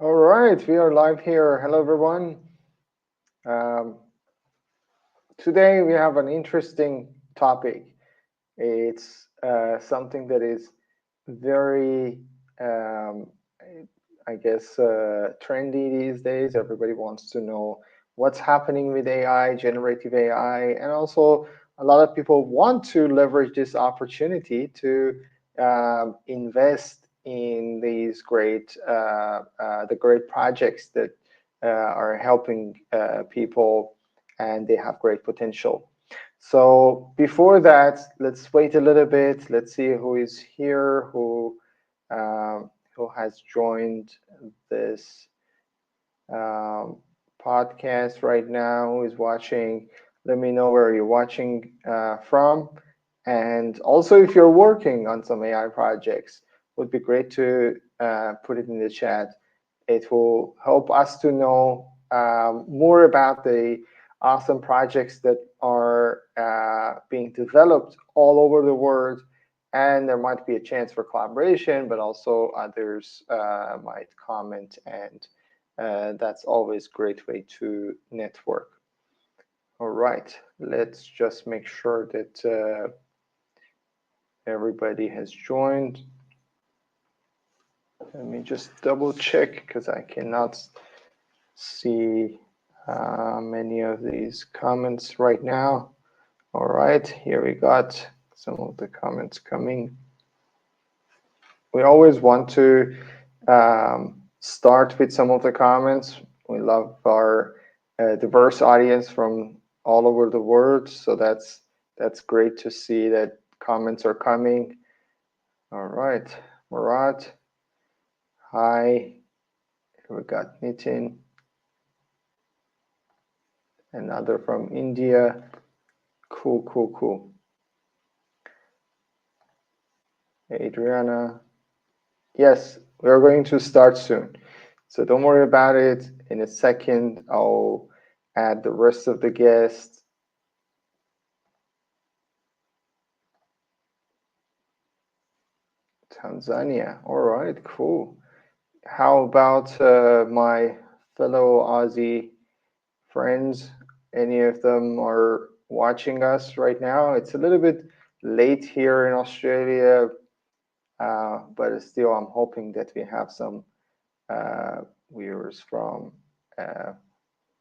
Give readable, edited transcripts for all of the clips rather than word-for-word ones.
All right, we are live here. Hello, everyone. Um, Today we have an interesting topic. It's something that is very, um, I guess, trendy these days. Everybody wants to know what's happening with AI, generative AI, and also a lot of people want to leverage this opportunity to invest in these the great projects that are helping people, and they have great potential. So before that, let's wait a little bit. Let's see who is here, who has joined this um, podcast right now, who is watching. Let me know where you're watching from. And also, if you're working on some AI projects, would be great to put it in the chat. It will help us to know more about the awesome projects that are being developed all over the world. And there might be a chance for collaboration, but also others might comment, and that's always a great way to network. All right, let's just make sure that everybody has joined. Let me just double check because I cannot see many of these comments right now. All right, here we got some of the comments coming. We always want to start with some of the comments. We love our diverse audience from all over the world, so that's great to see that comments are coming. All right, Murat, hi. Here we got Nitin, another from India. Cool, cool, cool. Adriana. Yes, we're going to start soon. So don't worry about it. In a second, I'll add the rest of the guests. Tanzania. All right, cool. How about my fellow Aussie friends? Any of them are watching us right now? It's a little bit late here in Australia, but still, I'm hoping that we have some viewers from uh,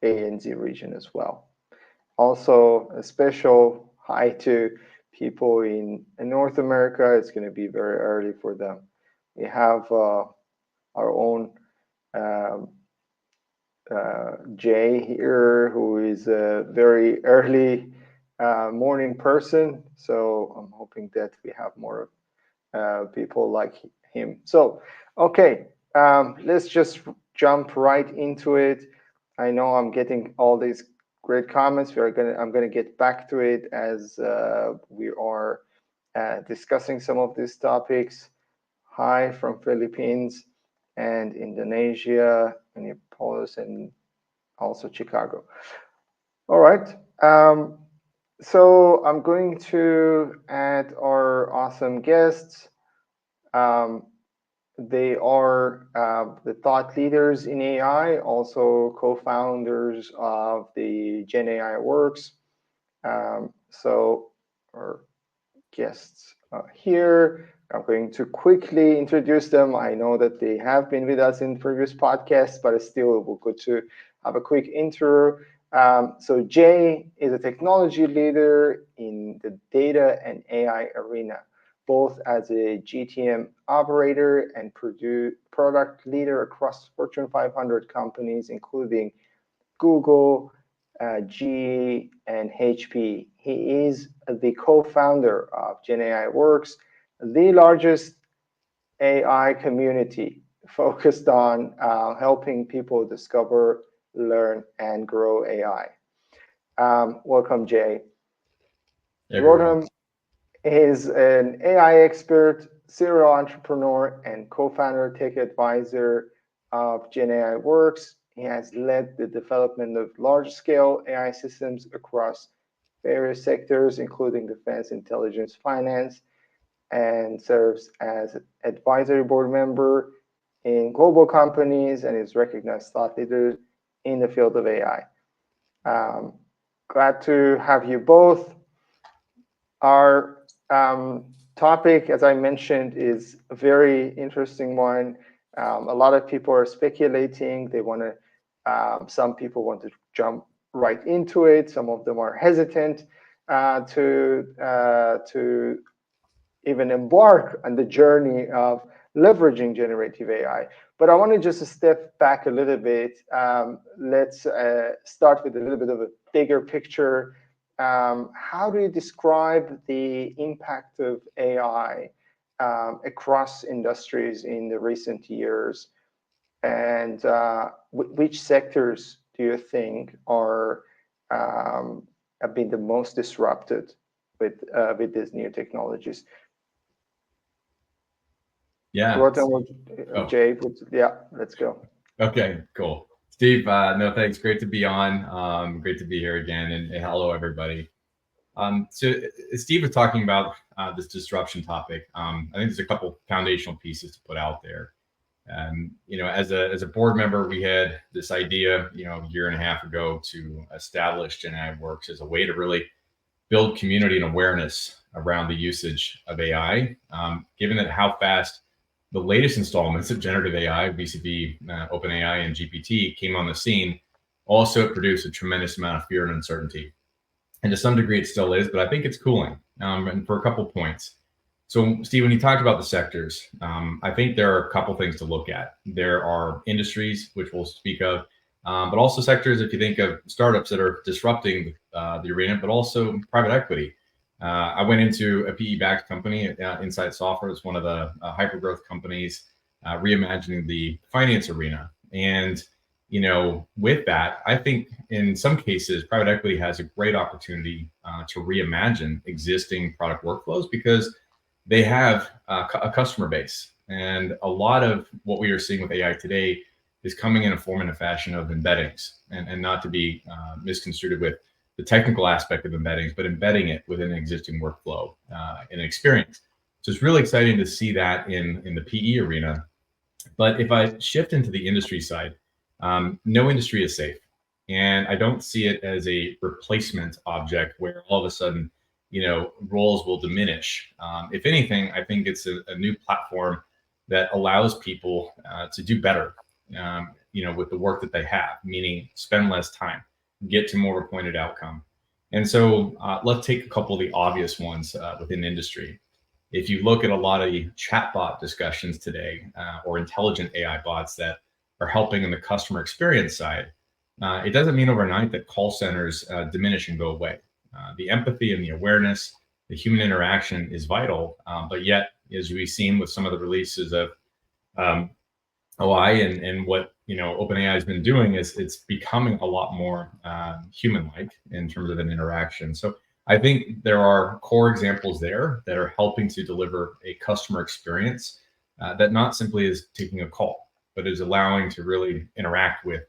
ANZ region as well. Also, a special hi to people in North America. It's going to be very early for them. We have our own um, Jay here, who is a very early morning person. So I'm hoping that we have more people like him. So, okay, let's just jump right into it. I know I'm getting all these great comments. I'm gonna get back to it as we are discussing some of these topics. Hi from Philippines and Indonesia, Minneapolis, and also Chicago. All right. So I'm going to add our awesome guests. Um, they are the thought leaders in AI, also co-founders of the Gen AI Works. So our guests here, I'm going to quickly introduce them. I know that they have been with us in previous podcasts, but it's still good to have a quick intro. So Jay is a technology leader in the data and AI arena, both as a GTM operator and product leader across Fortune 500 companies, including Google, GE, and HP. He is the co-founder of GenAI Works, the largest AI community focused on helping people discover, learn, and grow AI. Welcome, Jay. Everyone. Rotem is an AI expert, serial entrepreneur, and co-founder tech advisor of GenAI Works. He has led the development of large-scale AI systems across various sectors, including defense, intelligence, finance, and serves as advisory board member in global companies and is recognized thought leader in the field of AI. Glad to have you both. Our topic, as I mentioned, is a very interesting one. A lot of people are speculating. They want to. Some people want to jump right into it. Some of them are hesitant to even embark on the journey of leveraging generative AI. But I want to just step back a little bit. Let's start with a little bit of a bigger picture. How do you describe the impact of AI across industries in the recent years? And which sectors do you think are have been the most disrupted with these new technologies? Yeah. Jay, yeah, let's go. Okay, cool. Steve, no, thanks. Great to be on. Great to be here again. And hello, everybody. So Steve was talking about this disruption topic. I think there's a couple foundational pieces to put out there. As a board member, we had this idea, a year and a half ago to establish GenAI Works as a way to really build community and awareness around the usage of AI, given that how fast the latest installments of generative AI, BCB, OpenAI, and GPT came on the scene, also produced a tremendous amount of fear and uncertainty. And to some degree, it still is, but I think it's cooling, and for a couple points. So, Steve, when you talked about the sectors, I think there are a couple things to look at. There are industries, which we'll speak of, but also sectors, if you think of startups that are disrupting the arena, but also private equity. I went into a PE-backed company, Insight Software. It's one of the hypergrowth companies, reimagining the finance arena. And, with that, I think in some cases, private equity has a great opportunity to reimagine existing product workflows because they have a customer base. And a lot of what we are seeing with AI today is coming in a form and a fashion of embeddings, and not to be misconstrued with the technical aspect of embeddings, but embedding it within an existing workflow and experience. So it's really exciting to see that in the PE arena. But if I shift into the industry side, no industry is safe. And I don't see it as a replacement object where all of a sudden, roles will diminish. If anything, I think it's a new platform that allows people to do better, with the work that they have, meaning spend less time, get to more of a pointed outcome. And so let's take a couple of the obvious ones within industry. If you look at a lot of the chatbot discussions today, or intelligent AI bots that are helping in the customer experience side, it doesn't mean overnight that call centers diminish and go away. The empathy and the awareness, the human interaction is vital, but yet, as we've seen with some of the releases of OI and what OpenAI has been doing, is it's becoming a lot more human-like in terms of an interaction. So I think there are core examples there that are helping to deliver a customer experience that not simply is taking a call, but is allowing to really interact with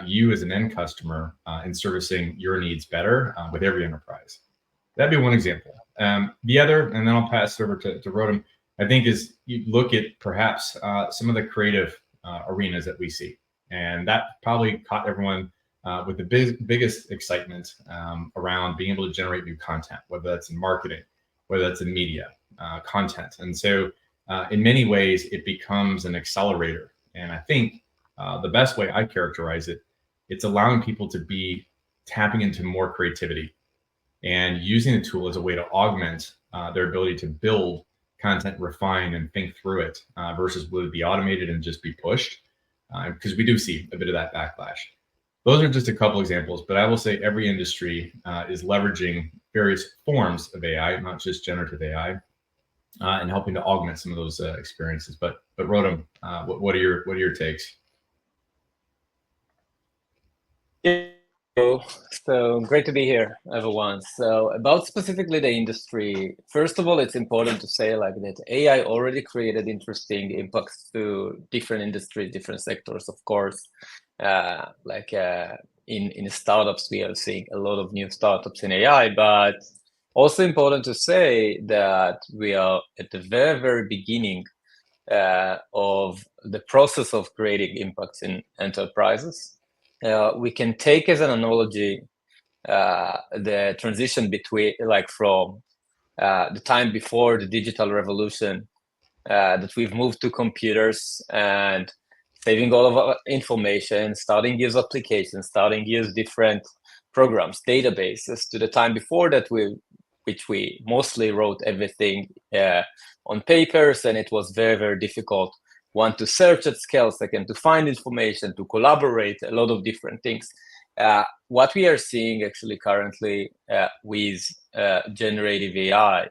you as an end customer and servicing your needs better with every enterprise. That'd be one example. The other, and then I'll pass it over to Rotem, I think is you look at perhaps some of the creative arenas that we see. And that probably caught everyone with the biggest excitement around being able to generate new content, whether that's in marketing, whether that's in media, content. And so in many ways, it becomes an accelerator. And I think the best way I characterize it, it's allowing people to be tapping into more creativity and using the tool as a way to augment their ability to build content, refine, and think through it versus would it be automated and just be pushed? Because we do see a bit of that backlash. Those are just a couple examples, but I will say every industry is leveraging various forms of AI, not just generative AI, and helping to augment some of those experiences. But Rotem, what are your takes? So great to be here, everyone. So about specifically the industry, first of all, it's important to say that AI already created interesting impacts to different industries, different sectors, of course. In startups, we are seeing a lot of new startups in AI, but also important to say that we are at the very, very beginning of the process of creating impacts in enterprises. We can take as an analogy the transition between, like, from the time before the digital revolution, that we've moved to computers and saving all of our information, starting use applications, starting use different programs, databases, to the time before that, which we mostly wrote everything on papers, and it was very, very difficult, one, to search at scale, second, to find information, to collaborate, a lot of different things. What we are seeing actually currently with generative AI,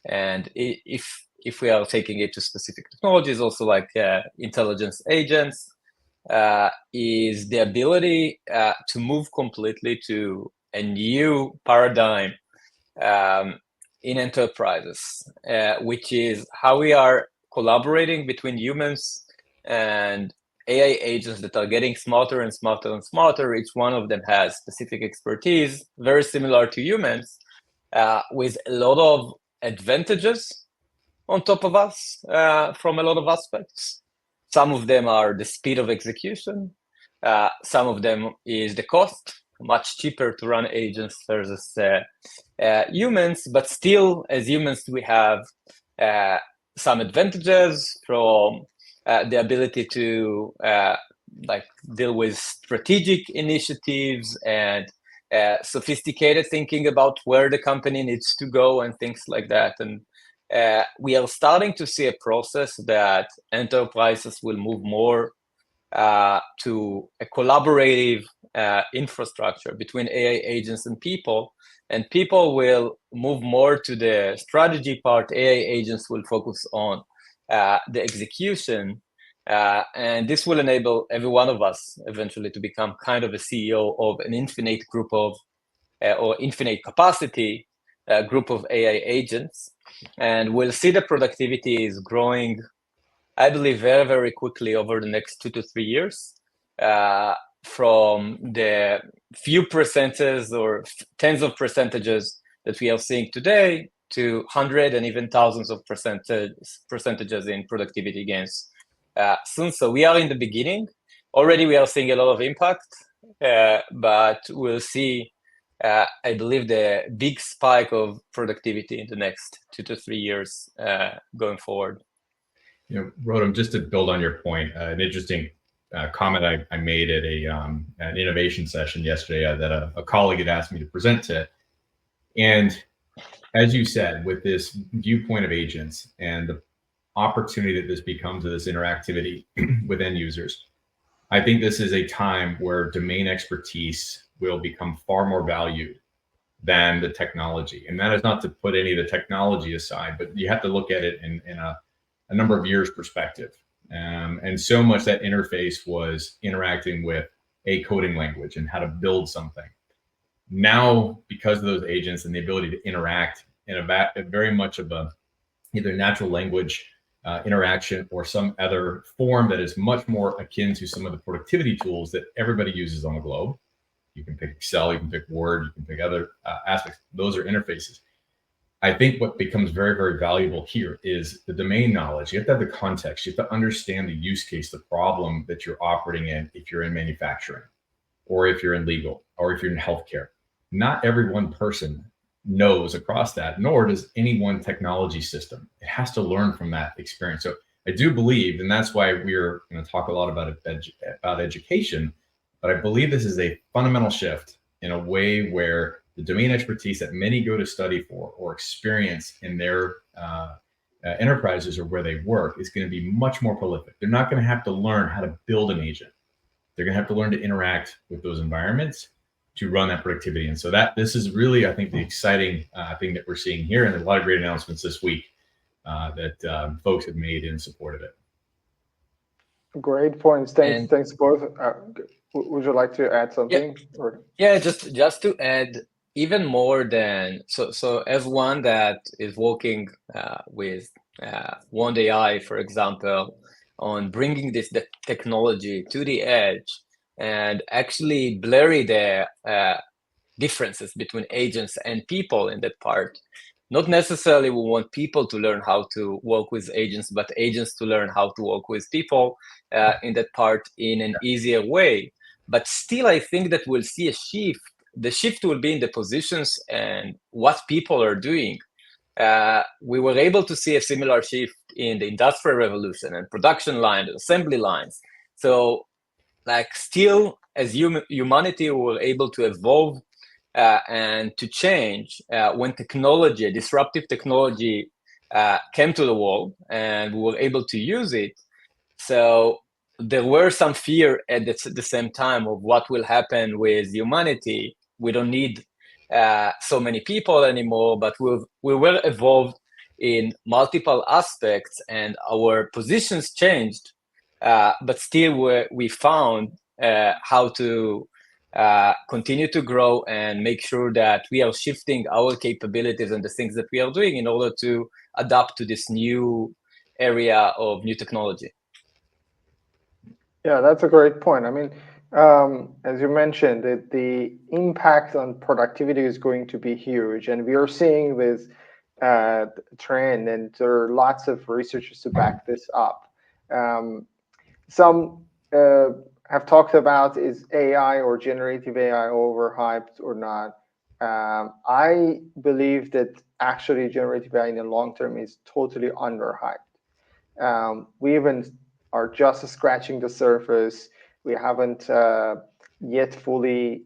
and if we are taking it to specific technologies, also like intelligence agents, is the ability to move completely to a new paradigm in enterprises, which is how we are collaborating between humans and AI agents that are getting smarter and smarter and smarter. Each one of them has specific expertise, very similar to humans, with a lot of advantages on top of us from a lot of aspects. Some of them are the speed of execution. Some of them is the cost, much cheaper to run agents versus humans, but still, as humans, we have some advantages from the ability to like deal with strategic initiatives and sophisticated thinking about where the company needs to go and things like that. And we are starting to see a process that enterprises will move more to a collaborative infrastructure between AI agents and people will move more to the strategy part. AI agents will focus on the execution, and this will enable every one of us eventually to become kind of a CEO of an infinite group of or infinite capacity group of AI agents, and we'll see the productivity is growing, I believe, very, very quickly over the next 2 to 3 years, from the few percentages or tens of percentages that we are seeing today to hundred and even thousands of percentages in productivity gains soon. So we are in the beginning. Already we are seeing a lot of impact, but we'll see, I believe, the big spike of productivity in the next 2 to 3 years going forward. You know, Rotem, just to build on your point, an interesting comment I made at an innovation session yesterday that a colleague had asked me to present to. And as you said, with this viewpoint of agents and the opportunity that this becomes of this interactivity with end users, I think this is a time where domain expertise will become far more valued than the technology. And that is not to put any of the technology aside, but you have to look at it in a number of years perspective. And so much that interface was interacting with a coding language and how to build something. Now, because of those agents and the ability to interact in a very much of a either natural language interaction or some other form that is much more akin to some of the productivity tools that everybody uses on the globe. You can pick Excel, you can pick Word, you can pick other aspects. Those are interfaces. I think what becomes very, very valuable here is the domain knowledge. You have to have the context. You have to understand the use case, the problem that you're operating in if you're in manufacturing or if you're in legal or if you're in healthcare. Not every one person knows across that, nor does any one technology system. It has to learn from that experience. So I do believe, and that's why we're going to talk a lot about education, but I believe this is a fundamental shift in a way where the domain expertise that many go to study for or experience in their enterprises or where they work is going to be much more prolific. They're not going to have to learn how to build an agent. They're going to have to learn to interact with those environments to run that productivity. And so this is really, I think, the exciting thing that we're seeing here. And there's a lot of great announcements this week that folks have made in support of it. Great points. Thanks both. Would you like to add something? Yeah, just to add, even more than so as one that is working with Wand AI, for example, on bringing the technology to the edge and actually blurry the differences between agents and people in that part. not necessarily we want people to learn how to work with agents, but agents to learn how to work with people in that part in an easier way. But still, I think that we'll see a shift. The shift will be in the positions and what people are doing. We were able to see a similar shift in the Industrial Revolution and production lines, assembly lines. So, like, still, as humanity, we were able to evolve and to change when technology, disruptive technology, came to the world, and we were able to use it. So there were some fear at the same time of what will happen with humanity. We don't need so many people anymore, but we were evolved in multiple aspects, and our positions changed. But still, we found how to continue to grow and make sure that we are shifting our capabilities and the things that we are doing in order to adapt to this new area of new technology. Yeah, that's a great point. I mean, as you mentioned, the impact on productivity is going to be huge, and we are seeing this trend, and there are lots of researchers to back this up. Some have talked about, is AI or generative AI overhyped or not? I believe that actually generative AI in the long term is totally underhyped. We even are just scratching the surface. We haven't yet fully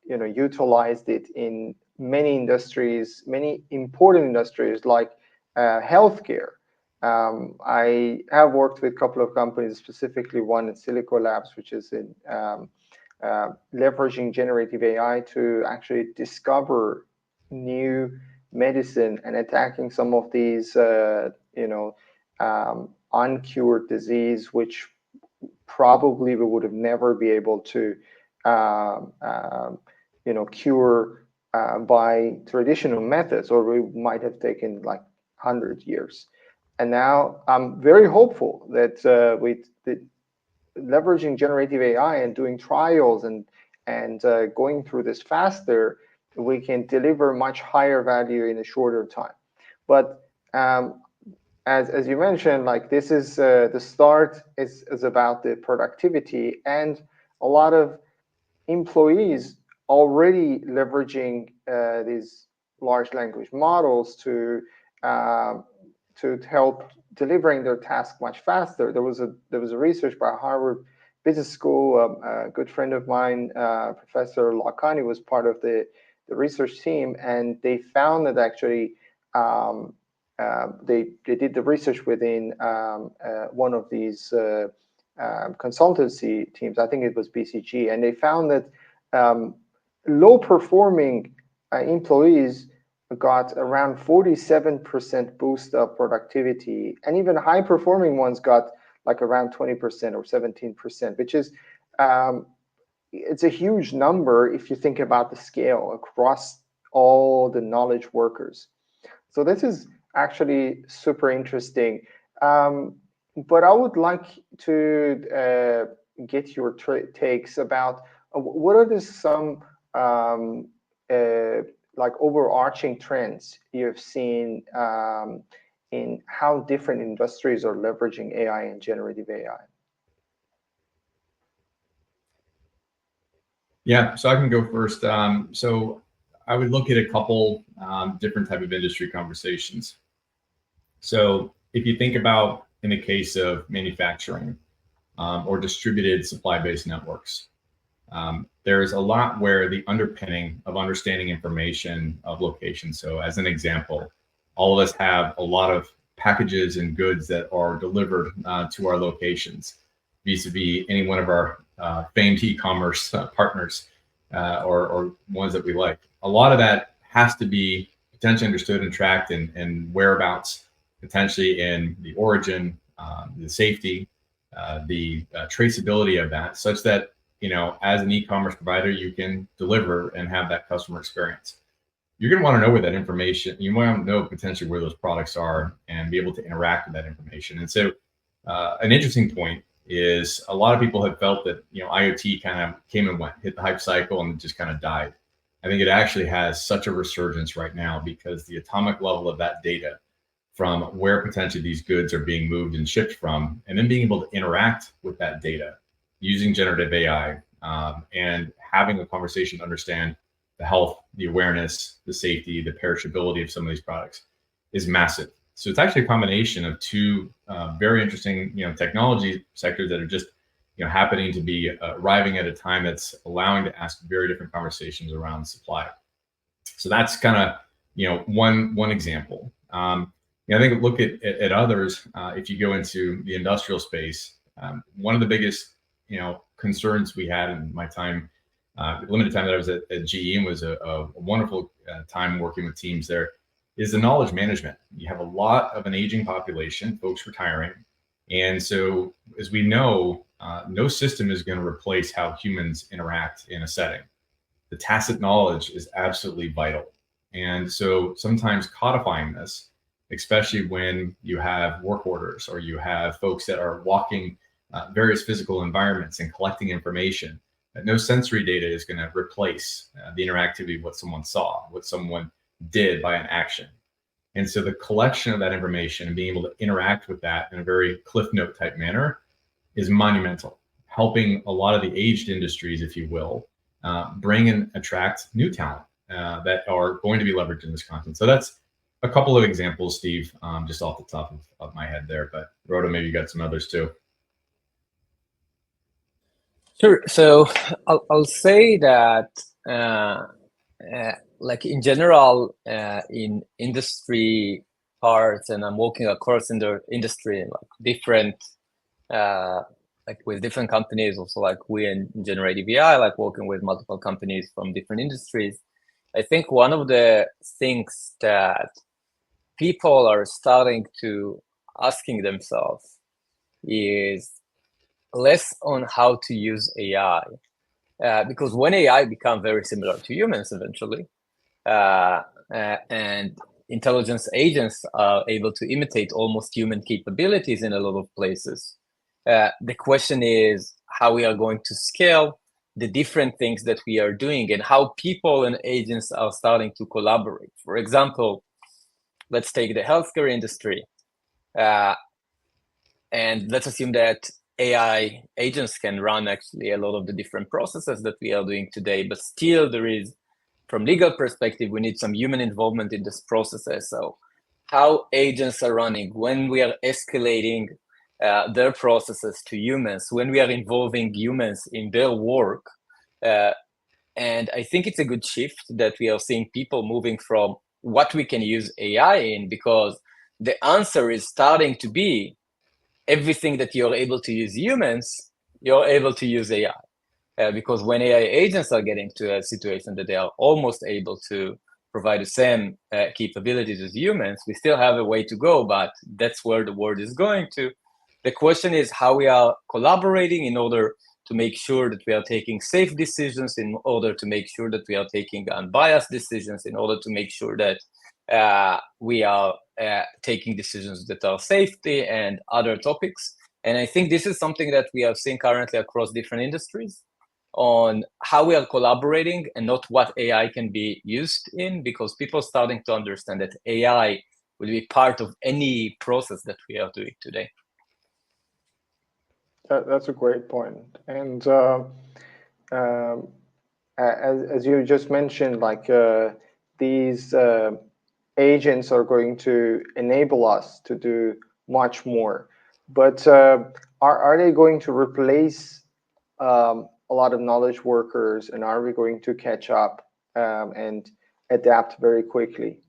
utilized it in many industries, many important industries like healthcare. I have worked with a couple of companies, specifically one in Silicon Labs, which is in leveraging generative AI to actually discover new medicine and attacking some of these, uncured disease, which probably we would have never be able to, cure by traditional methods, or we might have taken like 100 years. And now I'm very hopeful that with leveraging generative AI and doing trials and going through this faster, we can deliver much higher value in a shorter time. But as you mentioned, like, this is the start is about the productivity, and a lot of employees already leveraging these large language models to help delivering their task much faster. There was a research by Harvard Business School. A good friend of mine, Professor Lakhani, was part of the research team, and they found that actually they did the research within one of these consultancy teams. I think it was BCG, and they found that low performing employees got around 47% boost of productivity, and even high performing ones got like around 20% or 17%, which is it's a huge number if you think about the scale across all the knowledge workers. So this is actually super interesting. But I would like to get your takes about what are some like overarching trends you've seen in how different industries are leveraging AI and generative AI. Yeah, so I can go first. So I would look at a couple different type of industry conversations. So if you think about in the case of manufacturing or distributed supply-based networks, there's a lot where the underpinning of understanding information of location. So as an example, all of us have a lot of packages and goods that are delivered to our locations vis-a-vis any one of our famed e-commerce partners or ones that we like. A lot of that has to be potentially understood and tracked and whereabouts, potentially in the origin, the safety, the traceability of that, such that, you know, as an e-commerce provider, you can deliver and have that customer experience. You're going to want to know where that information, you want to know potentially where those products are and be able to interact with that information. And so an interesting point is a lot of people have felt that, you know, IoT kind of came and went, hit the hype cycle and just kind of died. I think it actually has such a resurgence right now because the atomic level of that data from where potentially these goods are being moved and shipped from, and then being able to interact with that data using generative AI, and having a conversation to understand the health, the awareness, the safety, the perishability of some of these products is massive. So it's actually a combination of two very interesting, technology sectors that are just, happening to be arriving at a time that's allowing to ask very different conversations around supply. So that's kind of, one example. I think look at others. If you go into the industrial space, one of the biggest, concerns we had in my time, limited time that I was at GE, and was a wonderful time working with teams there, is the knowledge management. You have a lot of an aging population, folks retiring. And so, as we know, no system is going to replace how humans interact in a setting. The tacit knowledge is absolutely vital. And so sometimes codifying this, especially when you have work orders or you have folks that are walking various physical environments and collecting information, no sensory data is going to replace the interactivity of what someone saw, what someone did by an action. And so the collection of that information and being able to interact with that in a very Cliff Note type manner is monumental, helping a lot of the aged industries, if you will, bring and attract new talent that are going to be leveraged in this content. So that's a couple of examples, Steve, just off the top of my head there. But Rhoda, maybe you got some others too. Sure. So I'll say that like in general, in industry parts, and I'm working across in the industry, like different, like with different companies, also like we in Generative AI, like working with multiple companies from different industries. I think one of the things that people are starting to asking themselves is less on how to use AI, because when AI become very similar to humans eventually, and intelligence agents are able to imitate almost human capabilities in a lot of places, the question is how we are going to scale the different things that we are doing and how people and agents are starting to collaborate. For example, let's take the healthcare industry, and let's assume that AI agents can run actually a lot of the different processes that we are doing today, but still there is, from legal perspective, we need some human involvement in this processes. So how agents are running, when we are escalating their processes to humans, when we are involving humans in their work. And I think it's a good shift that we are seeing people moving from what we can use AI in, because the answer is starting to be everything that you're able to use humans, you're able to use AI. Because when AI agents are getting to a situation that they are almost able to provide the same capabilities as humans, we still have a way to go, but that's where the world is going to. The question is how we are collaborating in order to make sure that we are taking safe decisions, in order to make sure that we are taking unbiased decisions, in order to make sure that we are taking decisions that are safety and other topics. And I think this is something that we are seeing currently across different industries on how we are collaborating and not what AI can be used in, because people are starting to understand that AI will be part of any process that we are doing today. That's a great point. And as you just mentioned, like these agents are going to enable us to do much more. But are they going to replace a lot of knowledge workers, and are we going to catch up and adapt very quickly?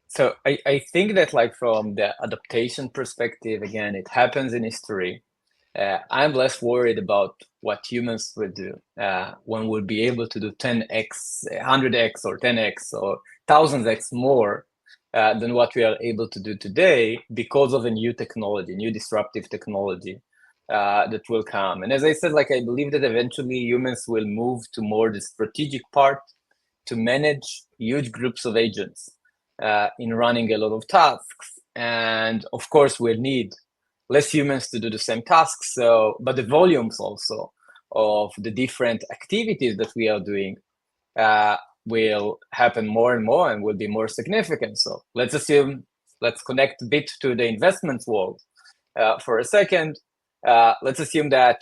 So I think that, like, from the adaptation perspective, again, it happens in history. I'm less worried about what humans will do when we'll be able to do 10x, 100x, or 10x, or 1000x more than what we are able to do today, because of a new technology, new disruptive technology that will come. And as I said, like, I believe that eventually humans will move to more the strategic part, to manage huge groups of agents in running a lot of tasks. And of course, we'll need less humans to do the same tasks. So, but the volumes also of the different activities that we are doing will happen more and more and will be more significant. So let's connect a bit to the investments world for a second. Let's assume that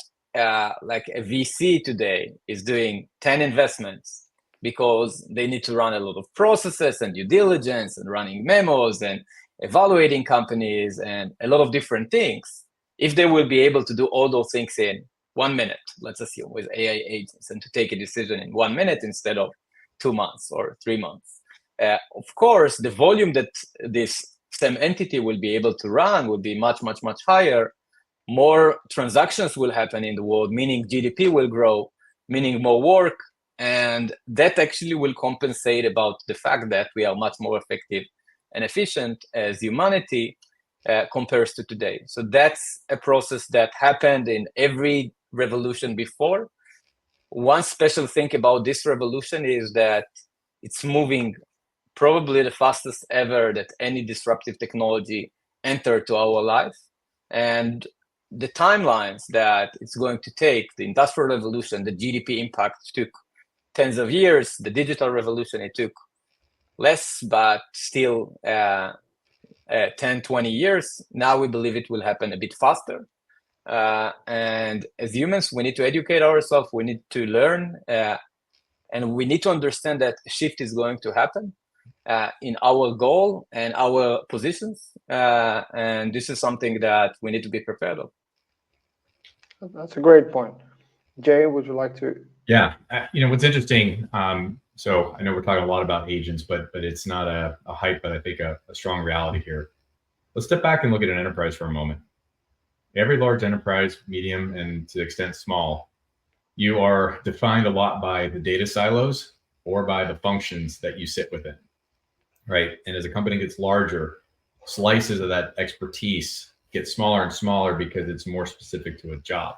like a VC today is doing 10 investments because they need to run a lot of processes and due diligence and running memos and evaluating companies and a lot of different things. If they will be able to do all those things in 1 minute, let's assume, with AI agents, and to take a decision in 1 minute instead of 2 months or 3 months. Of course, the volume that this same entity will be able to run will be much, much, much higher. More transactions will happen in the world, meaning GDP will grow, meaning more work, and that actually will compensate about the fact that we are much more effective and efficient as humanity compares to today. So that's a process that happened in every revolution before. One special thing about this revolution is that it's moving probably the fastest ever that any disruptive technology entered to our life. And the timelines that it's going to take, the industrial revolution, the GDP impact took tens of years. The digital revolution, it took less, but still 10, 20 years. Now we believe it will happen a bit faster. And as humans, we need to educate ourselves, we need to learn, and we need to understand that a shift is going to happen in our goal and our positions. And this is something that we need to be prepared of. That's a great point. Jay, would you like to? Yeah, what's interesting, so I know we're talking a lot about agents, but it's not a hype, but I think a strong reality here. Let's step back and look at an enterprise for a moment. Every large enterprise, medium, and to the extent small, you are defined a lot by the data silos or by the functions that you sit within, right? And as a company gets larger, slices of that expertise get smaller and smaller because it's more specific to a job.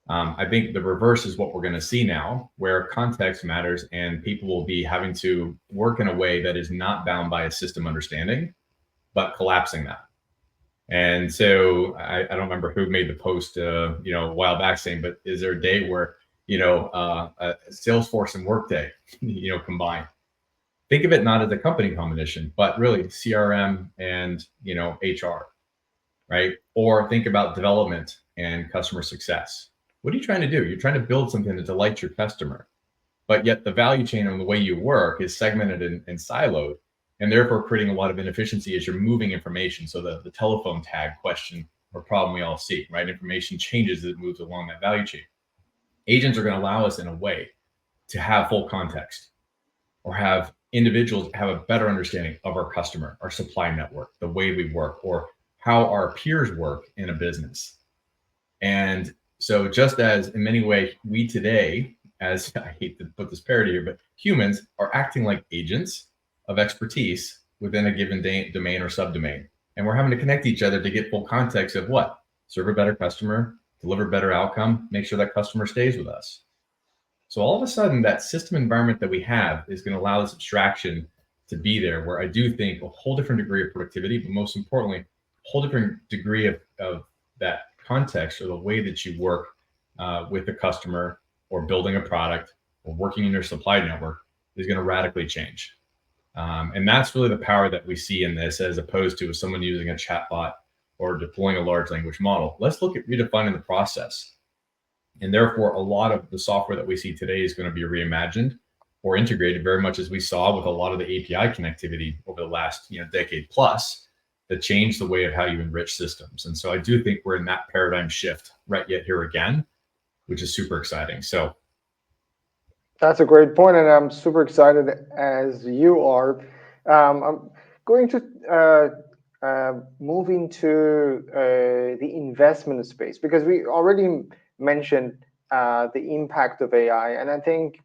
I think the reverse is what we're going to see now, where context matters and people will be having to work in a way that is not bound by a system understanding, but collapsing that. And so I don't remember who made the post, a while back saying, but is there a day where, Salesforce and Workday, combine? Think of it not as a company combination, but really CRM and, HR, right? Or think about development and customer success. What are you trying to do? You're trying to build something that delights your customer, but yet the value chain and the way you work is segmented and siloed, and therefore creating a lot of inefficiency as you're moving information. So the telephone tag question or problem we all see, right? Information changes as it moves along that value chain. Agents are going to allow us in a way to have full context, or have individuals have a better understanding of our customer, our supply network, the way we work, or how our peers work in a business. And so just as in many ways we today, as I hate to put this parody here, but humans are acting like agents of expertise within a given domain or subdomain. And we're having to connect each other to get full context of what? Serve a better customer, deliver better outcome, make sure that customer stays with us. So all of a sudden, that system environment that we have is going to allow this abstraction to be there, where I do think a whole different degree of productivity, but most importantly, a whole different degree of that context, or the way that you work with the customer, or building a product, or working in your supply network, is going to radically change. And that's really the power that we see in this, as opposed to someone using a chatbot or deploying a large language model. Let's look at redefining the process. And therefore, a lot of the software that we see today is going to be reimagined or integrated, very much as we saw with a lot of the API connectivity over the last decade plus, that changed the way of how you enrich systems. And so I do think we're in that paradigm shift right yet here again, which is super exciting. So that's a great point, and I'm super excited as you are. I'm going to move into the investment space, because we already mentioned the impact of AI, and I think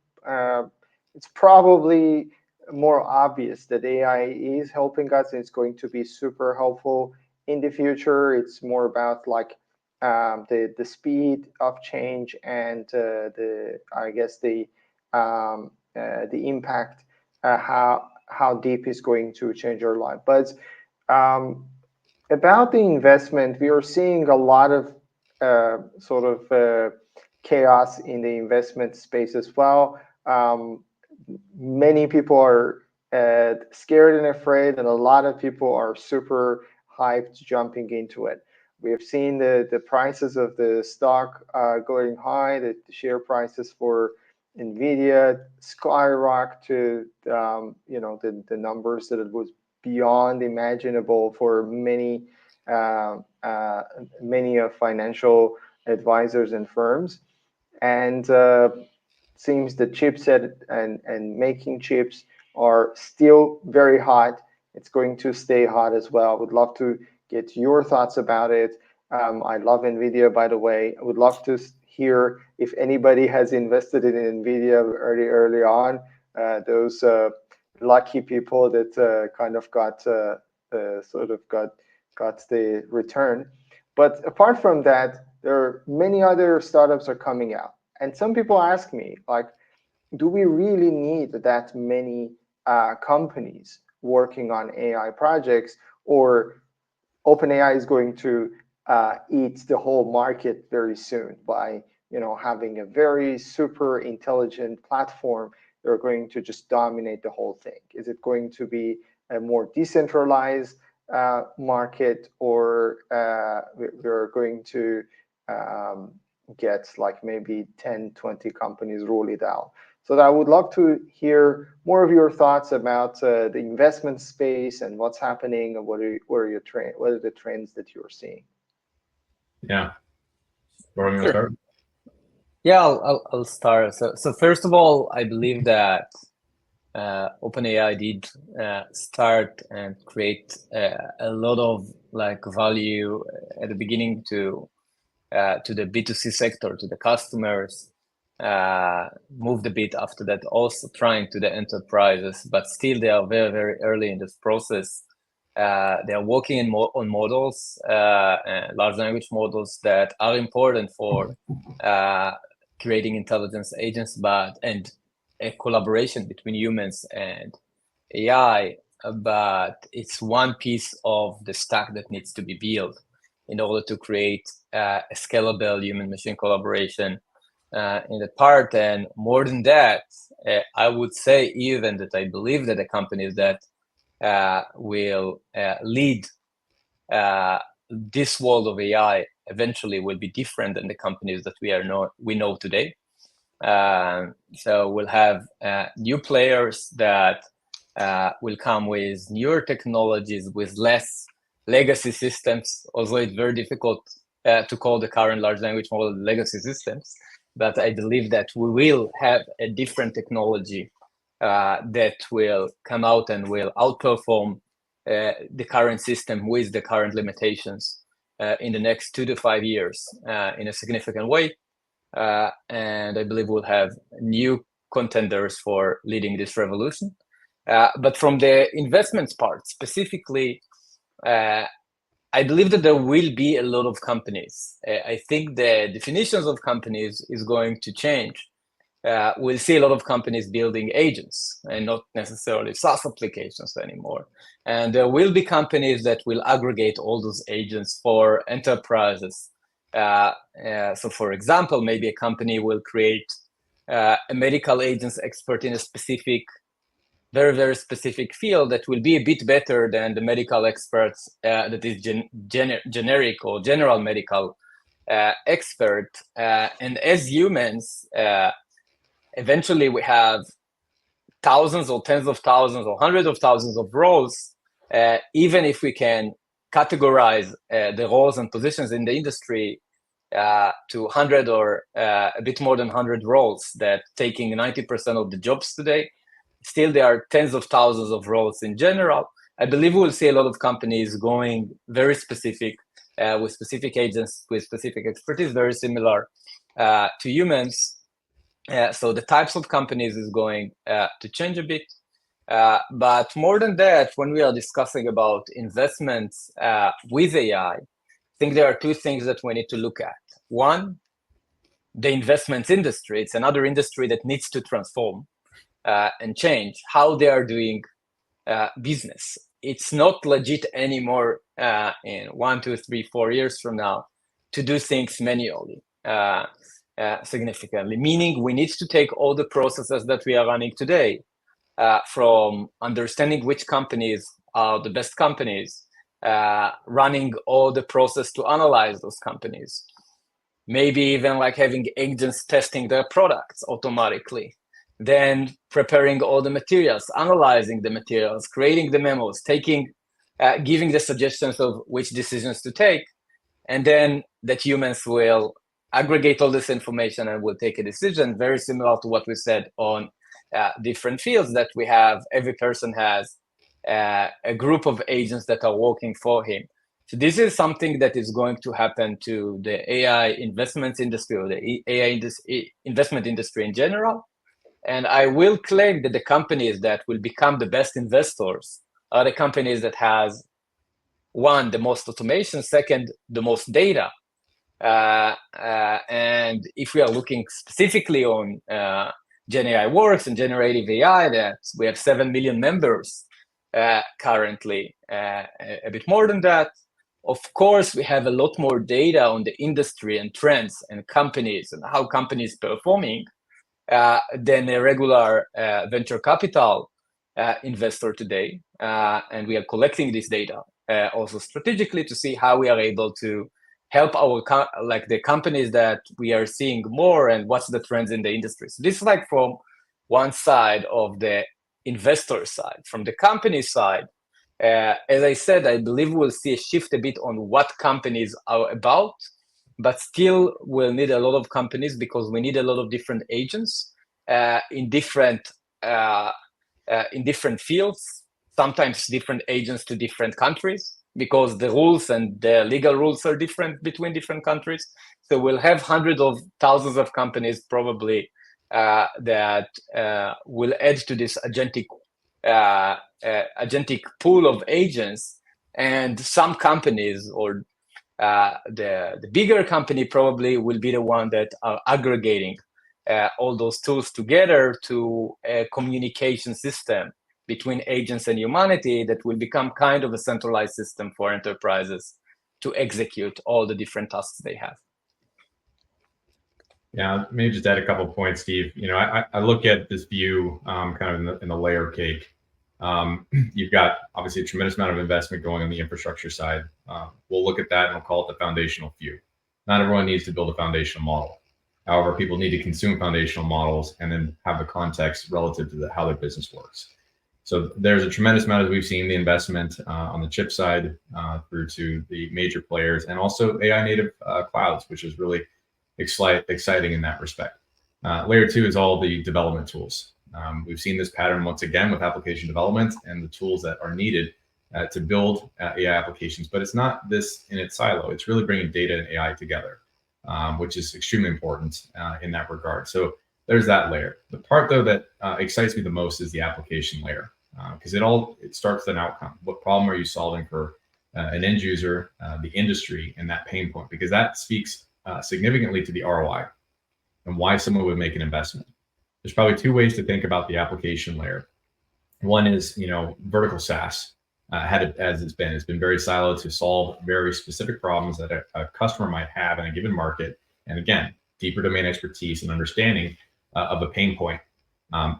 it's probably more obvious that AI is helping us, and it's going to be super helpful in the future. It's more about like the speed of change and the impact, how deep is going to change our life. But about the investment, we are seeing a lot of chaos in the investment space as well. Many people are scared and afraid, and a lot of people are super hyped jumping into it. We have seen the prices of the stock going high, the share prices for NVIDIA skyrocket to the numbers that it was beyond imaginable for many of financial advisors and firms. And seems the chipset and making chips are still very hot. It's going to stay hot as well. Would love to get your thoughts about it. I love NVIDIA, by the way. I would love to hear if anybody has invested in NVIDIA early on. Those lucky people that kind of got the return. But apart from that, there are many other startups are coming out. And some people ask me, like, do we really need that many companies working on AI projects, or OpenAI is going to eat the whole market very soon by having a very super intelligent platform? They're going to just dominate the whole thing. Is it going to be a more decentralized market, or we're going to get like maybe 10, 20 companies rule it out? So I would love to hear more of your thoughts about the investment space and what's happening, and what are the trends that you're seeing? Yeah. Sure. Yeah, I'll start. So first of all, I believe that OpenAI did start and create a lot of value at the beginning to the B2C sector, to the customers. Moved a bit after that, also trying to the enterprises, but still they are very, very early in this process. They are working on models, large language models that are important for creating intelligence agents, and a collaboration between humans and AI, but it's one piece of the stack that needs to be built in order to create a scalable human-machine collaboration in the part. And more than that, I would say even that I believe that the companies that will lead this world of AI eventually will be different than the companies that we know today. So we'll have new players that will come with newer technologies, with less legacy systems. Although it's very difficult to call the current large language model legacy systems, but I believe that we will have a different technology that will come out and will outperform the current system with the current limitations in the next 2 to 5 years in a significant way. And I believe we'll have new contenders for leading this revolution. But from the investments part specifically, I believe that there will be a lot of companies. I think the definitions of companies is going to change. We'll see a lot of companies building agents and not necessarily SaaS applications anymore. And there will be companies that will aggregate all those agents for enterprises. So for example, maybe a company will create a medical agents expert in a specific, very, very specific field that will be a bit better than the medical experts that is generic or general medical expert. And as humans, eventually we have thousands or tens of thousands or hundreds of thousands of roles. Even if we can categorize the roles and positions in the industry to 100 or a bit more than 100 roles that taking 90% of the jobs today, still there are tens of thousands of roles in general. I believe we'll see a lot of companies going very specific with specific agents, with specific expertise, very similar to humans. So the types of companies is going to change a bit. But more than that, when we are discussing about investments with AI, I think there are two things that we need to look at. One, the investments industry. It's another industry that needs to transform and change how they are doing business. It's not legit anymore in 1, 2, 3, 4 years from now to do things manually. significantly, meaning we need to take all the processes that we are running today, from understanding which companies are the best companies, running all the process to analyze those companies, maybe even like having agents testing their products automatically, then preparing all the materials, analyzing the materials, creating the memos, giving the suggestions of which decisions to take, and then that humans will aggregate all this information and will take a decision, very similar to what we said on different fields, that we have, every person has a group of agents that are working for him. So this is something that is going to happen to the AI investments industry, or the AI investment industry in general. And I will claim that the companies that will become the best investors are the companies that has, one, the most automation, second, the most data. And if we are looking specifically on Gen AI Works and generative AI, that we have 7 million members currently, a bit more than that. Of course, we have a lot more data on the industry and trends and companies and how companies performing than a regular venture capital investor today. And we are collecting this data also strategically to see how we are able to help the companies that we are seeing more and what's the trends in the industry. So this is like from one side of the investor side. From the company side, as I said, I believe we'll see a shift a bit on what companies are about, but still we'll need a lot of companies because we need a lot of different agents in different fields, sometimes different agents to different countries, because the rules and the legal rules are different between different countries. So we'll have hundreds of thousands of companies probably that will add to this agentic pool of agents. And some companies, or the bigger company, probably will be the one that are aggregating all those tools together to a communication system between agents and humanity that will become kind of a centralized system for enterprises to execute all the different tasks they have. Yeah, maybe just add a couple of points, Steve. I look at this view kind of in the layer cake. You've got obviously a tremendous amount of investment going on the infrastructure side. We'll look at that and we'll call it the foundational few. Not everyone needs to build a foundational model. However, people need to consume foundational models and then have the context relative to how their business works. So there's a tremendous amount, as we've seen, the investment on the chip side through to the major players, and also AI native clouds, which is really exciting in that respect. Layer 2 is all the development tools. We've seen this pattern once again with application development and the tools that are needed to build AI applications, but it's not this in its silo. It's really bringing data and AI together, which is extremely important in that regard. So there's that layer. The part though that excites me the most is the application layer, because it starts with an outcome. What problem are you solving for an end user, the industry, and that pain point? Because that speaks significantly to the ROI and why someone would make an investment. There's probably two ways to think about the application layer. One is, vertical SaaS, it's been very siloed to solve very specific problems that a customer might have in a given market. And again, deeper domain expertise and understanding of a pain point.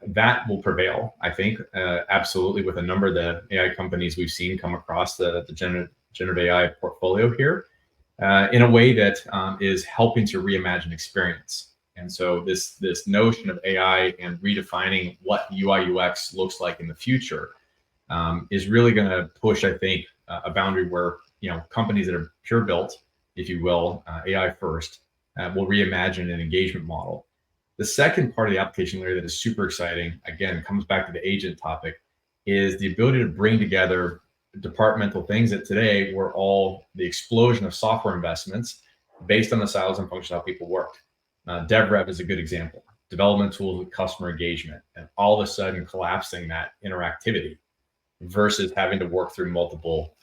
That will prevail, I think, absolutely, with a number of the AI companies we've seen come across the generative AI portfolio here in a way that is helping to reimagine experience. And so this notion of AI and redefining what UI UX looks like in the future is really going to push, I think, a boundary where companies that are pure built, if you will, AI first, will reimagine an engagement model. The second part of the application layer that is super exciting, again, comes back to the agent topic, is the ability to bring together departmental things that today were all the explosion of software investments based on the silos and functions how people worked. DevRev is a good example. Development tools with customer engagement, and all of a sudden collapsing that interactivity versus having to work through multiple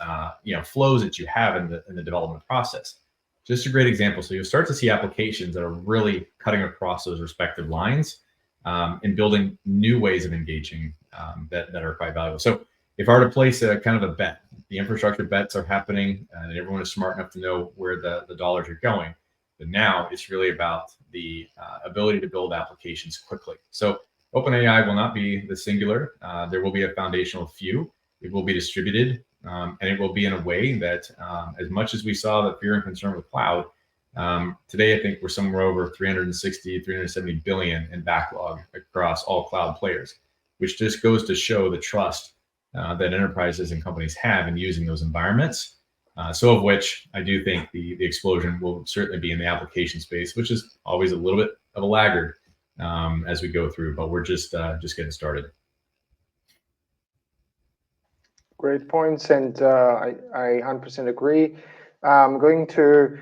flows that you have in the development process. Just a great example. So you'll start to see applications that are really cutting across those respective lines and building new ways of engaging that are quite valuable. So if I were to place a kind of a bet, the infrastructure bets are happening and everyone is smart enough to know where the dollars are going. But now it's really about the ability to build applications quickly. So OpenAI will not be the singular. There will be a foundational few. It will be distributed, and it will be in a way that, as much as we saw the fear and concern with cloud, today I think we're somewhere over 360, 370 billion in backlog across all cloud players, which just goes to show the trust that enterprises and companies have in using those environments. So of which I do think the explosion will certainly be in the application space, which is always a little bit of a laggard as we go through, but we're just getting started. Great points, and I 100% agree. I'm going to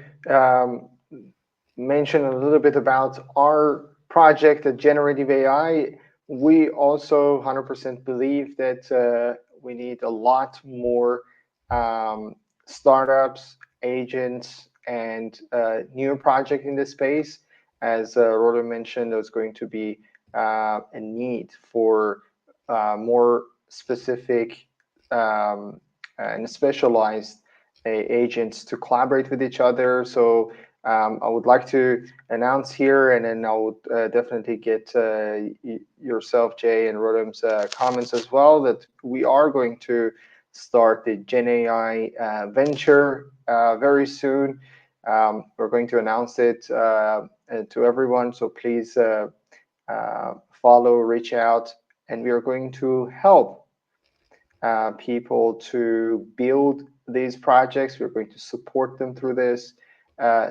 mention a little bit about our project at Generative AI. We also 100% believe that we need a lot more startups, agents, and new project in this space. As Roland mentioned, there's going to be a need for more specific and specialized agents to collaborate with each other. So I would like to announce here, and then I would definitely get yourself, Jay, and Rodham's comments as well, that we are going to start the Gen AI venture very soon. We're going to announce it to everyone, so please follow, reach out, and we are going to help people to build these projects. We're going to support them through this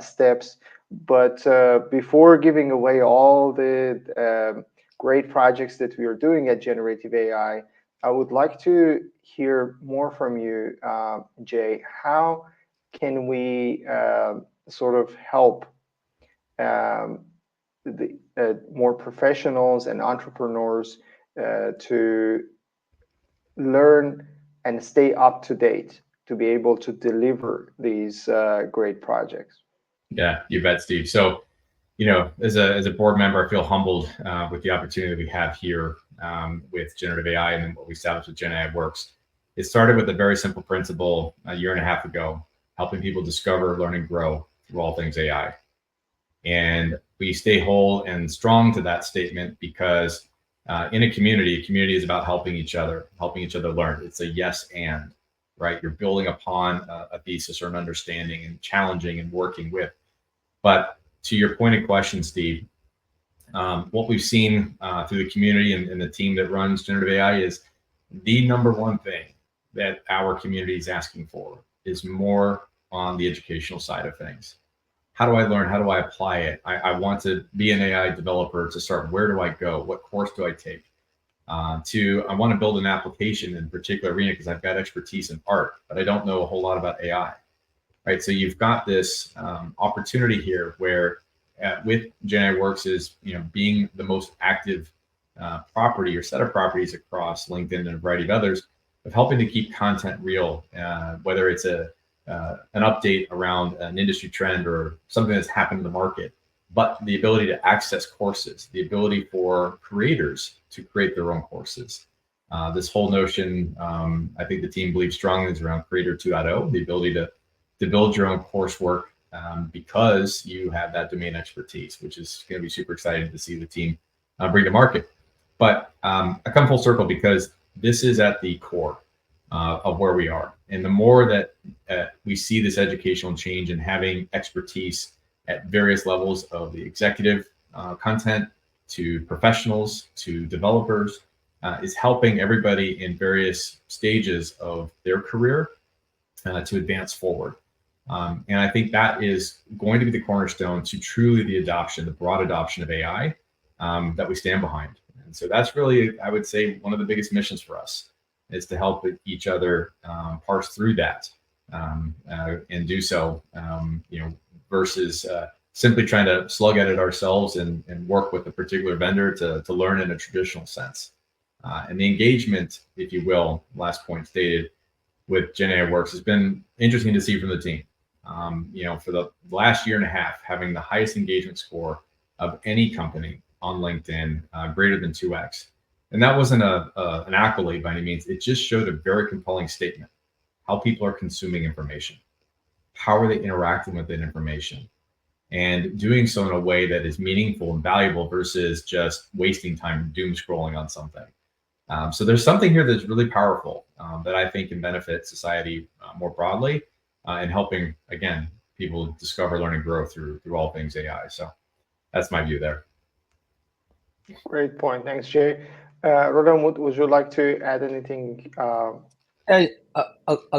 steps. But before giving away all the great projects that we are doing at Generative AI, I would like to hear more from you, Jay. How can we sort of help the more professionals and entrepreneurs to learn and stay up to date to be able to deliver these great projects? Yeah, you bet, Steve. So, as a board member, I feel humbled with the opportunity that we have here with Generative AI and then what we established with Gen AI Works. It started with a very simple principle a year and a half ago, helping people discover, learn, and grow through all things AI. And we stay whole and strong to that statement because in a community is about helping each other learn. It's a yes and, right? You're building upon a thesis or an understanding and challenging and working with. But to your pointed question, Steve, what we've seen through the community and the team that runs Generative AI is the number one thing that our community is asking for is more on the educational side of things. How do I learn? How do I apply it? I want to be an AI developer to start. Where do I go? What course do I take? I want to build an application in a particular arena because I've got expertise in art, but I don't know a whole lot about AI, right? So you've got this opportunity here where with Gen AI Works is being the most active property or set of properties across LinkedIn and a variety of others of helping to keep content real, whether it's an update around an industry trend or something that's happened in the market, but the ability to access courses, the ability for creators to create their own courses. This whole notion, I think the team believes strongly, is around Creator 2.0, the ability to build your own coursework because you have that domain expertise, which is going to be super exciting to see the team bring to market. But I come full circle because this is at the core of where we are. And the more that we see this educational change and having expertise at various levels of the executive content to professionals to developers is helping everybody in various stages of their career to advance forward. And I think that is going to be the cornerstone to truly the broad adoption of AI that we stand behind. And so that's really, I would say, one of the biggest missions for us is to help each other parse through that and do so, versus simply trying to slug at it ourselves and work with a particular vendor to learn in a traditional sense. And the engagement, if you will, last point stated, with Gen AI Works has been interesting to see from the team. For the last year and a half, having the highest engagement score of any company on LinkedIn, greater than 2x. And that wasn't an accolade by any means. It just showed a very compelling statement. How people are consuming information. How are they interacting with that information? and doing so in a way that is meaningful and valuable versus just wasting time doom scrolling on something. So there's something here that's really powerful that I think can benefit society more broadly and helping, again, people discover, learn, and grow through all things AI. So that's my view there. Great point. Thanks, Jay. Rodan, would you like to add anything? I'll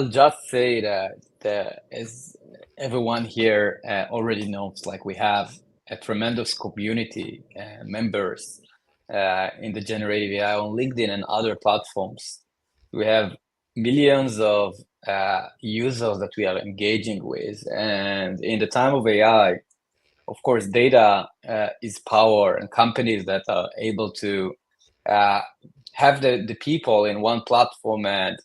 just say that as everyone here already knows, like we have a tremendous community members in the generative AI on LinkedIn and other platforms. We have millions of users that we are engaging with, and in the time of AI, of course, data is power, and companies that are able to have the people in one platform and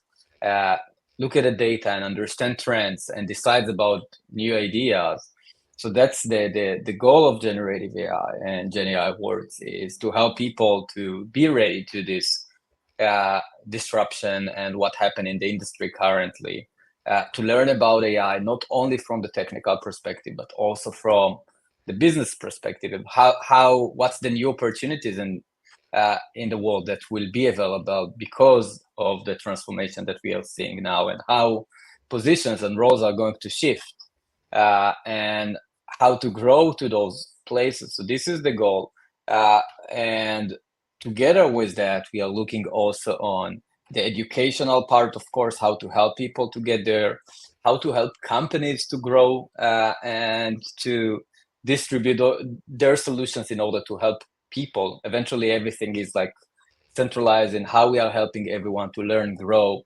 look at the data and understand trends and decides about new ideas. So that's the goal of generative AI and Gen AI Awards, is to help people to be ready to this disruption and what happened in the industry currently, to learn about AI, not only from the technical perspective, but also from the business perspective of how what's the new opportunities in the world that will be available because of the transformation that we are seeing now, and how positions and roles are going to shift, and how to grow to those places. So this is the goal. And together with that, we are looking also on the educational part, of course, how to help people to get there, how to help companies to grow and to distribute their solutions in order to help people. Eventually, everything is like centralized in how we are helping everyone to learn, grow,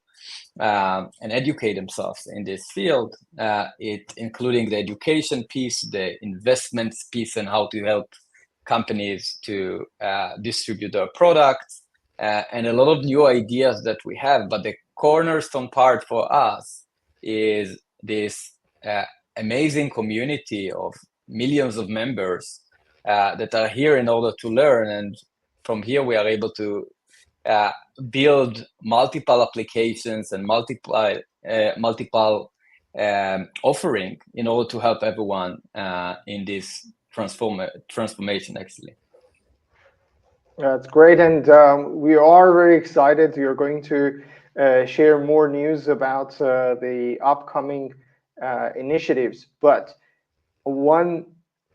and educate themselves in this field, including the education piece, the investments piece, and how to help companies to distribute their products, and a lot of new ideas that we have. But the cornerstone part for us is this amazing community of millions of members that are here in order to learn, and from here we are able to build multiple applications and multiple offering in order to help everyone in this transformation, actually. That's great, and we are very excited. You're going to share more news about the upcoming initiatives, but one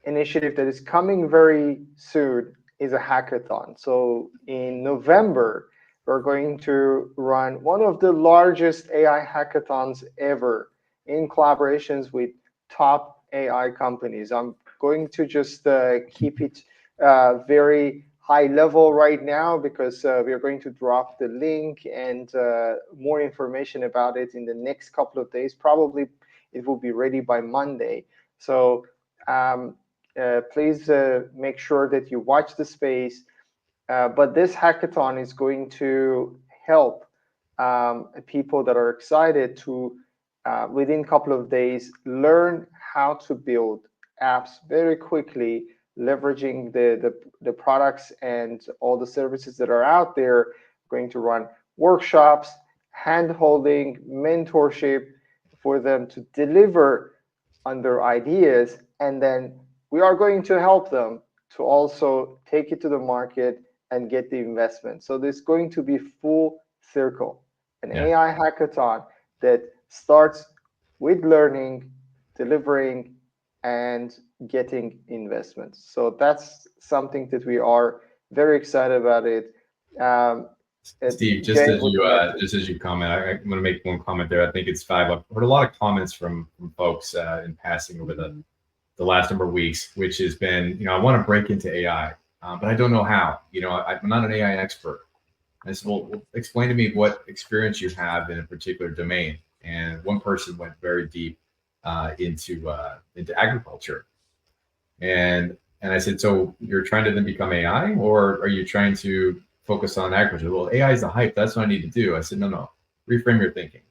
initiative that is coming very soon is a hackathon. So in November, we're going to run one of the largest AI hackathons ever in collaborations with top AI companies. I'm going to just keep it very high level right now, because we are going to drop the link and more information about it in the next couple of days. Probably it will be ready by Monday. So please make sure that you watch the space. But this hackathon is going to help people that are excited to, within a couple of days, learn how to build apps very quickly, leveraging the products and all the services that are out there. We're going to run workshops, hand-holding, mentorship for them to deliver on their ideas, and then we are going to help them to also take it to the market and get the investment. So there's going to be full circle, an AI hackathon that starts with learning, delivering, and getting investments. So that's something that we are very excited about it. Steve, just as you comment, I want to make one comment there. I think it's 5. I've heard a lot of comments from folks in passing over the last number of weeks, which has been, I want to break into AI, but I don't know how. I'm not an AI expert. I said, well, explain to me what experience you have in a particular domain. And one person went very deep into agriculture, and I said, so you're trying to then become AI, or are you trying to focus on agriculture? Well, AI is the hype. That's what I need to do. I said, no. Reframe your thinking.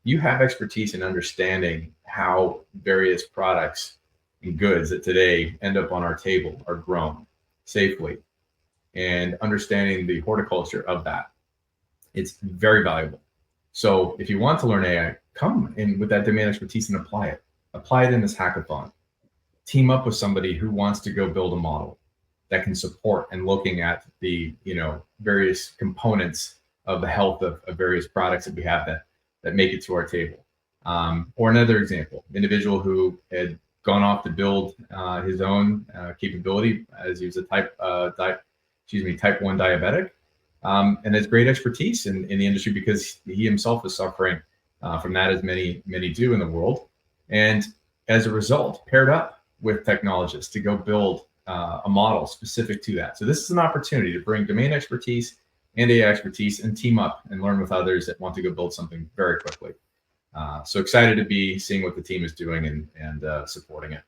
You have expertise in understanding how various products and goods that today end up on our table are grown safely, and understanding the horticulture of that. It's very valuable. So if you want to learn AI, come in with that domain expertise and apply it. Apply it in this hackathon. team up with somebody who wants to go build a model that can support and looking at the various components of the health of various products that we have that make it to our table. Or another example, individual who had gone off to build his own capability as he was a type 1 diabetic, and has great expertise in the industry because he himself is suffering from that, as many do in the world. And as a result, paired up with technologists to go build a model specific to that. So this is an opportunity to bring domain expertise and AI expertise and team up and learn with others that want to go build something very quickly. So excited to be seeing what the team is doing and supporting it.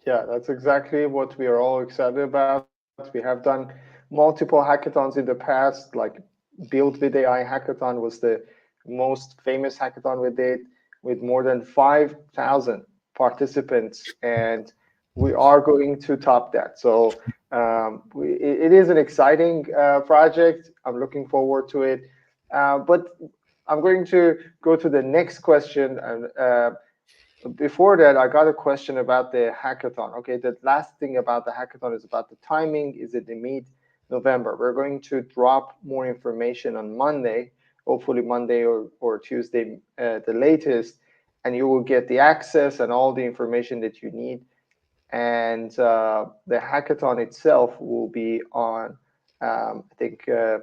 Yeah, that's exactly what we are all excited about. We have done multiple hackathons in the past, like Build with AI hackathon was the most famous hackathon we did, with more than 5,000 participants, and we are going to top that. So it is an exciting project. I'm looking forward to it. But I'm going to go to the next question. And before that, I got a question about the hackathon. Okay, the last thing about the hackathon is about the timing. Is it in mid-November? We're going to drop more information on Monday, hopefully Monday or Tuesday, the latest, and you will get the access and all the information that you need. And the hackathon itself will be on, I think, the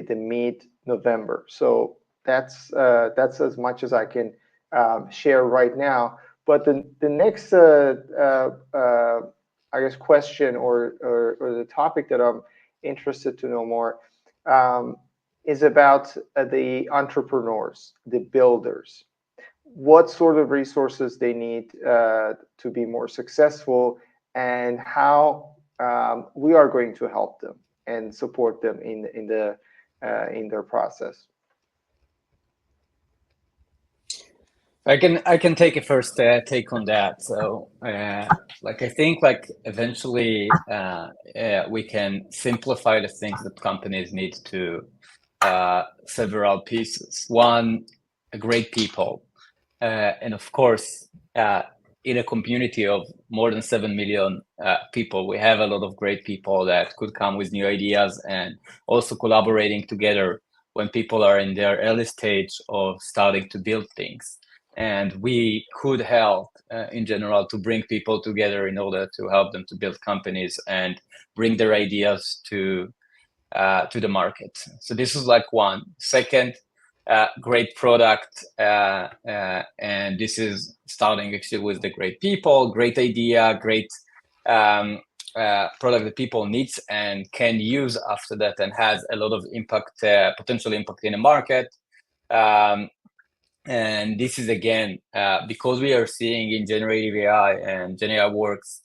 mid-November. So that's as much as I can share right now. But the next, I guess, question or the topic that I'm interested to know more is about the entrepreneurs, the builders. What sort of resources they need to be more successful, and how we are going to help them and support them in their process. I can take a first take on that. So, I think eventually we can simplify the things that companies need to several pieces. One, great people, and of course, in a community of more than 7 million people, we have a lot of great people that could come with new ideas and also collaborating together when people are in their early stage of starting to build things. And we could help in general to bring people together in order to help them to build companies and bring their ideas to the market. So this is one. Second, great product, and this is starting actually with the great people, great idea, great product that people need and can use after that, and has a lot of impact, potential impact in the market. And this is again because we are seeing in generative AI and Gen AI Works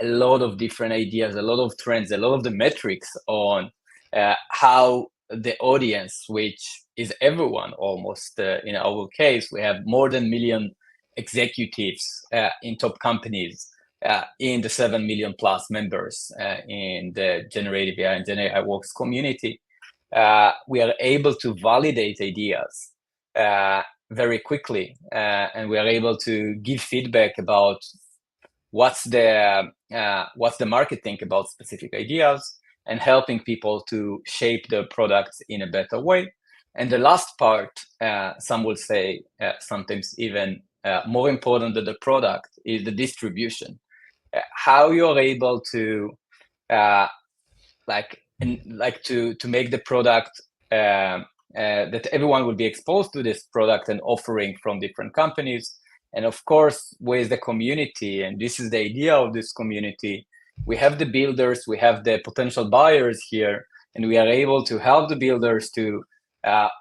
a lot of different ideas, a lot of trends, a lot of the metrics on how the audience, which is everyone almost in our case, we have more than 1 million executives in top companies in the 7 million plus members in the generative AI and Gen AI Works community. We are able to validate ideas very quickly, and we are able to give feedback about what's the market think about specific ideas, and helping people to shape their products in a better way. And the last part, some will say sometimes even more important than the product, is the distribution. How you are able to to make the product that everyone will be exposed to this product and offering from different companies. And of course, with the community, and this is the idea of this community, we have the builders, we have the potential buyers here, and we are able to help the builders to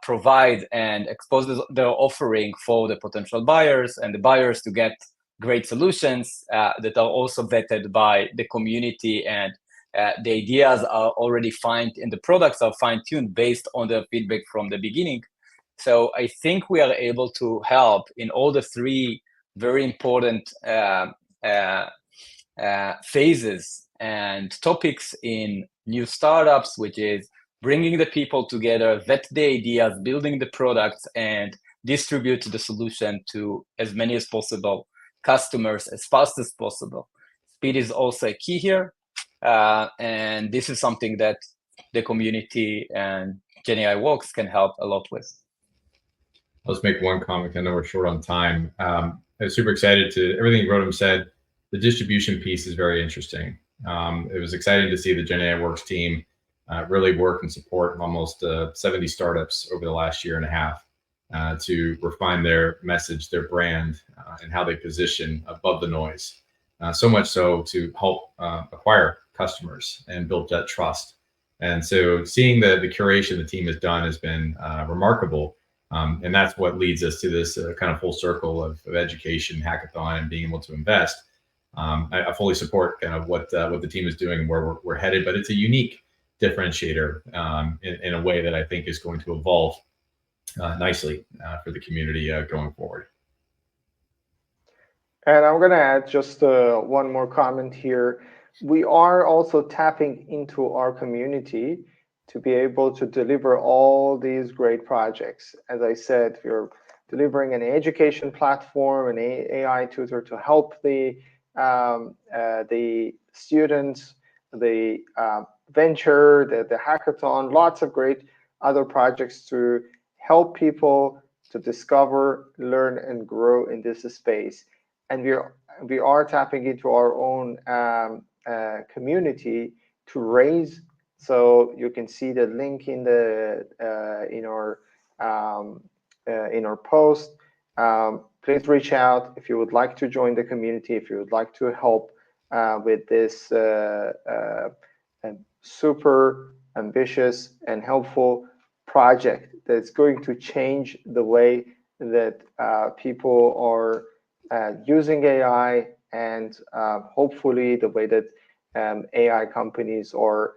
provide and expose their offering for the potential buyers, and the buyers to get great solutions that are also vetted by the community, and the ideas are already and the products are fine-tuned based on the feedback from the beginning. So I think we are able to help in all the three very important phases and topics in new startups, which is bringing the people together, vet the ideas, building the products, and distribute the solution to as many as possible customers as fast as possible. Speed is also a key here. And this is something that the community and GenAI Walks can help a lot with. Let's make one comment. I know we're short on time. I was super excited to everything Rotem said. The distribution piece is very interesting. It was exciting to see the GenAI Works team really work and support almost 70 startups over the last year and a half to refine their message, their brand, and how they position above the noise. So much so to help acquire customers and build that trust. And so seeing the curation the team has done has been remarkable. And that's what leads us to this kind of full circle of education, hackathon, and being able to invest. I fully support kind of what the team is doing and where we're headed, but it's a unique differentiator in a way that I think is going to evolve nicely for the community going forward. And I'm going to add just one more comment here. We are also tapping into our community to be able to deliver all these great projects. As I said, we're delivering an education platform, an AI tutor to help the students, the venture, the hackathon, lots of great other projects to help people to discover, learn, and grow in this space. And we are tapping into our own community to raise. So you can see the link in the in our post. Please reach out if you would like to join the community, if you would like to help with this super ambitious and helpful project that's going to change the way that people are using AI, and hopefully the way that AI companies are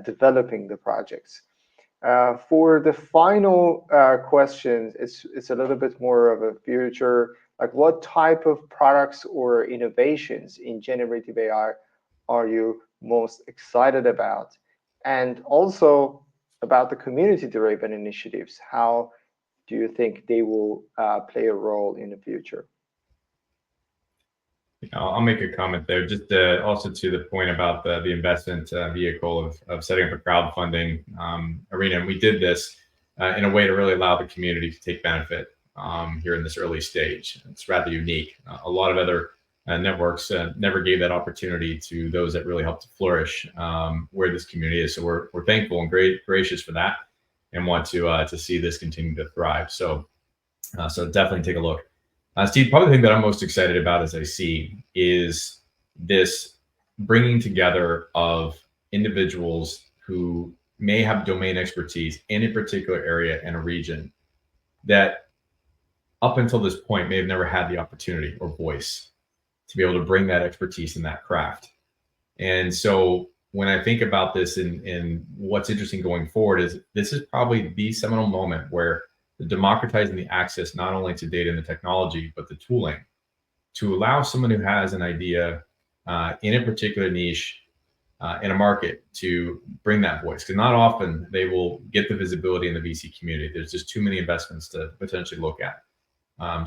developing the projects. For the final question, it's a little bit more of a future, like what type of products or innovations in generative AI are you most excited about? And also about the community-driven initiatives, how do you think they will play a role in the future? I'll make a comment there, just also to the point about the investment vehicle of setting up a crowdfunding arena. And we did this in a way to really allow the community to take benefit here in this early stage. It's rather unique. A lot of other networks never gave that opportunity to those that really helped to flourish where this community is. So we're thankful and gracious for that, and want to see this continue to thrive. So definitely take a look. Steve, probably the thing that I'm most excited about as I see is this bringing together of individuals who may have domain expertise in a particular area and a region that up until this point may have never had the opportunity or voice to be able to bring that expertise in that craft. And so when I think about this and what's interesting going forward is this is probably the seminal moment where the democratizing the access not only to data and the technology, but the tooling to allow someone who has an idea in a particular niche in a market to bring that voice. Because not often they will get the visibility in the VC community. There's just too many investments to potentially look at.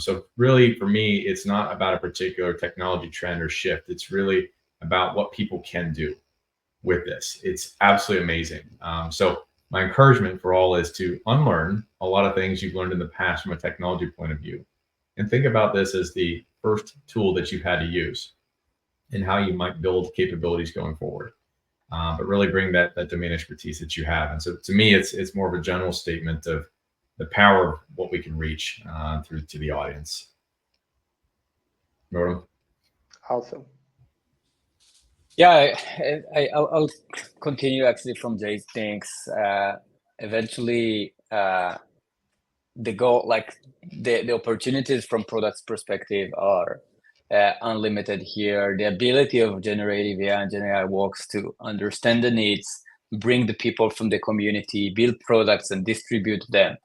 So really, for me, it's not about a particular technology trend or shift. It's really about what people can do with this. It's absolutely amazing. So my encouragement for all is to unlearn a lot of things you've learned in the past from a technology point of view, and think about this as the first tool that you've had to use and how you might build capabilities going forward. But really bring that domain expertise that you have. And so to me, it's more of a general statement of the power of what we can reach through to the audience. Rotem? Awesome. Yeah, I'll continue actually from Jay's things. Eventually, the goal, like the opportunities from products perspective are unlimited here. The ability of generative AI and GenAI Walks to understand the needs, bring the people from the community, build products and distribute them,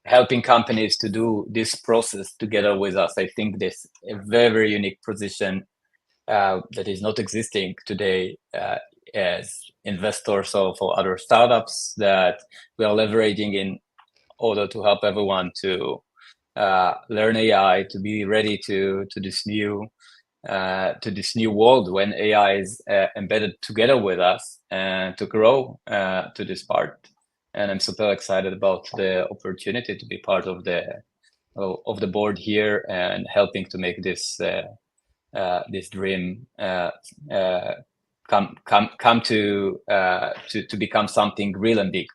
helping companies to do this process together with us. I think this is a very, very unique position that is not existing today as investors or for other startups that we are leveraging in order to help everyone to learn AI, to be ready to this new world when AI is embedded together with us, and to grow to this part. And I'm super excited about the opportunity to be part of the board here and helping to make this dream come to become something real and big.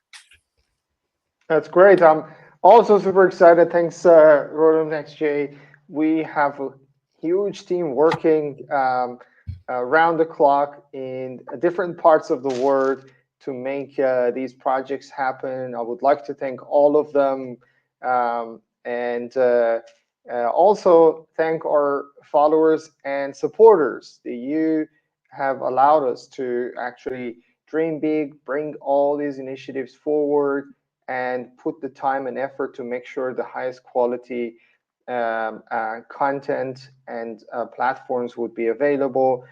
That's great. I'm also super excited. Thanks, Roland XJ. We have a huge team working around the clock in different parts of the world to make these projects happen. I would like to thank all of them, and also thank our followers and supporters. You have allowed us to actually dream big, bring all these initiatives forward, and put the time and effort to make sure the highest quality content and platforms would be available.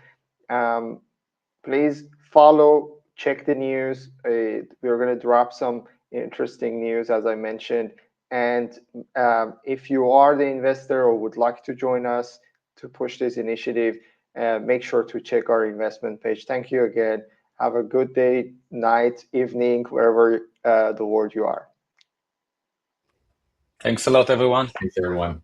Please follow, check the news. We're going to drop some interesting news, as I mentioned. And if you are the investor or would like to join us to push this initiative, make sure to check our investment page. Thank you again. Have a good day, night, evening, wherever the world you are. Thanks a lot, everyone. Thanks, everyone.